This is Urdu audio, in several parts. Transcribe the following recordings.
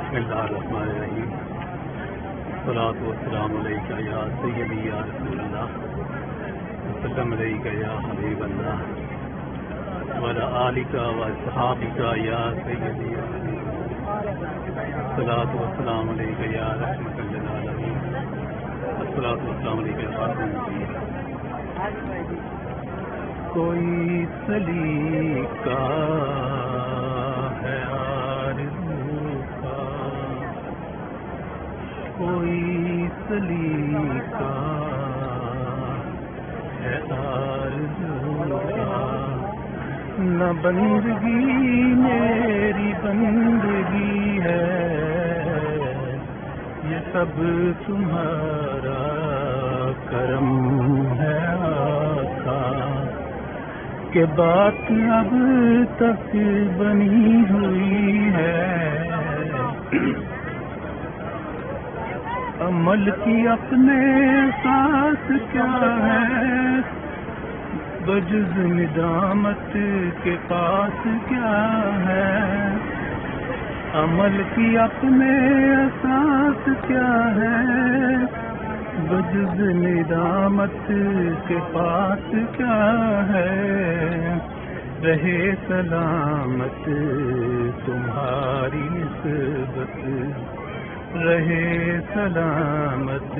بسم اللہ الرحمن الرحیم الصلاۃ والسلام علیک یا سیدی یا رسول اللہ وسلم علیک یا حبیب اللہ وعلی آلک و اصحابک یا سیدی یا الصلاۃ والسلام علیک یا رحمۃ للعالمین الصلاۃ والسلام علیک یا خاتم النبیین. کوئی سلیقہ ہے آرزو کا، کوئی سلیقہ ہے آرزو کا، نہ بندگی میری بندگی ہے، یہ سب تمہارا کرم ہے آقا، کہ بات اب تک بنی ہوئی ہے. عمل کی اپنے ساتھ کیا ہے، بجز ندامت کے پاس کیا ہے. عمل کی اپنے ساتھ کیا ہے، بجز ندامت کے پاس کیا ہے. رہے سلامت تمہاری نسبت، رہے سلامت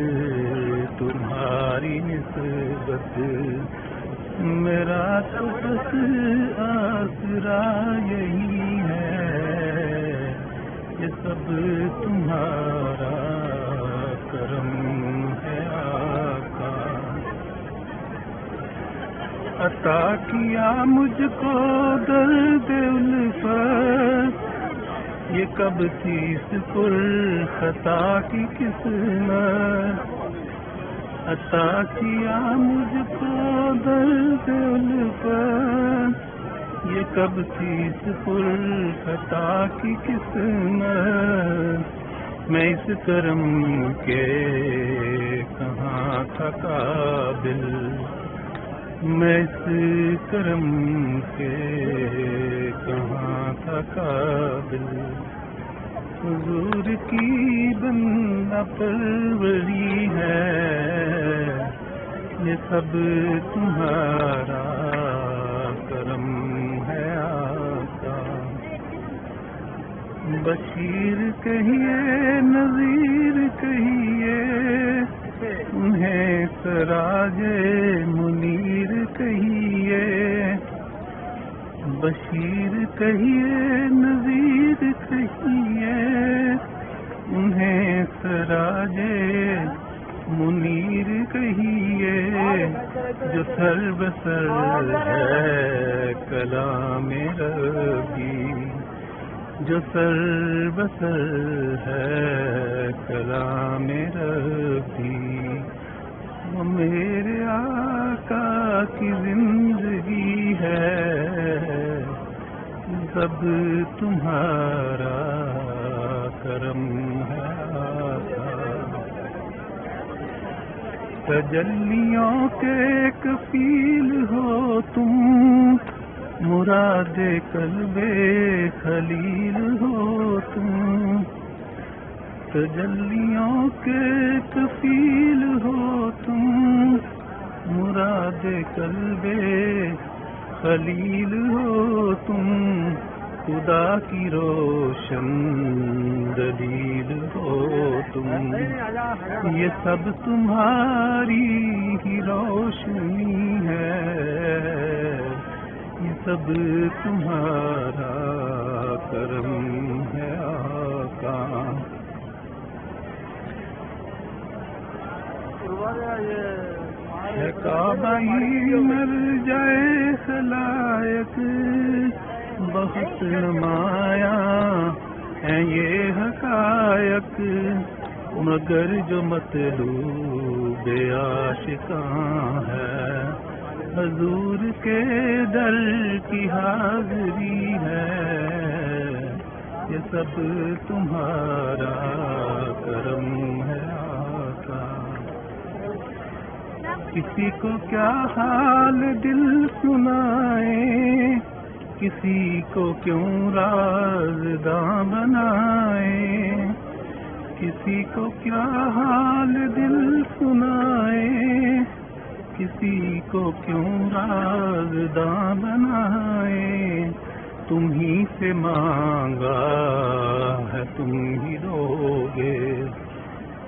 تمہاری نسبت. میرا تو بس آسرا یہی ہے، یہ سب تمہارا کرم ہے آقا. عطا کیا مجھ کو درد الفت، یہ کب تھی اس پر خطا کی قسمت. عطا کیا مجھ کو درد الفت، یہ کب تھی اس پر خطا کی قسمت. میں اس کرم کے کہاں تھا قابل، میں اس کرم کے کہاں تھا قابل. حضور کی بندہ پروری ہے، یہ سب تمہارا کرم ہے آقا. بشیر کہیے نذیر کہیے، انہیں سراج منیر کہیے. بشیر کہیے نذیر کہیے، انہیں سراج منیر کہیے. جو سر بسر ہے کلام ربی، جو سر بسر ہے کلام ربی. وہ میرے آقا کی زندگی ہے، سب تمہارا کرم ہے آقا. تجلیوں کے کفیل ہو تم، مراد قلب خلیل ہو تم. تجلیوں کے کفیل ہو تم، مراد قلب خلیل ہو تم. خدا کی روشن دلیل ہو تم، یہ سب تمہاری ہی روشنی ہے، یہ سب تمہارا کرم ہے آقا. ہے کعبہ مر جائے خلائق، بہت نمایاں ہیں یہ حقائق. مگر جو مطلوب عاشقاں ہے، حضور کے در کی حاضری ہے، یہ سب تمہارا کرم ہے آقا. کسی کو کیا حال دل سنائے، کسی کو کیوں رازداں بنائے، کسی کو کیا حال دل سنائے، کسی کو کیوں رازداں بنائے، تم ہی سے مانگا ہے تم ہی دو گے،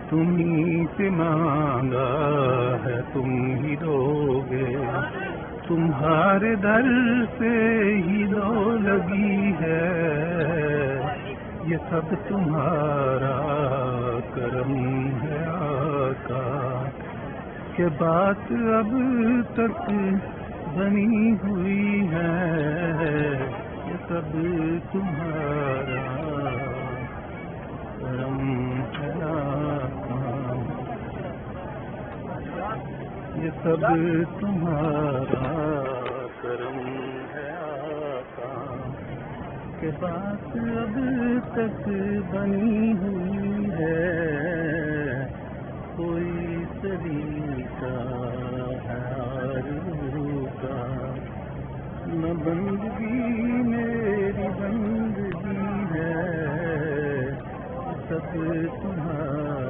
تم ہی سے مانگا ہے تم ہی دو گے، تمہارے در سے ہی دو لگی ہے، یہ سب تمہارا کرم ہے آقا، کہ بات اب تک بنی ہوئی ہے، یہ سب تمہارا کرم ہے آقا، یہ سب تمہارا کرم ہے آقا، کہ بات اب تک بنی ہوئی ہے، کوئی طریقہ ہے آرزو کا، نہ بندگی میری بندگی ہے، سب تمہارا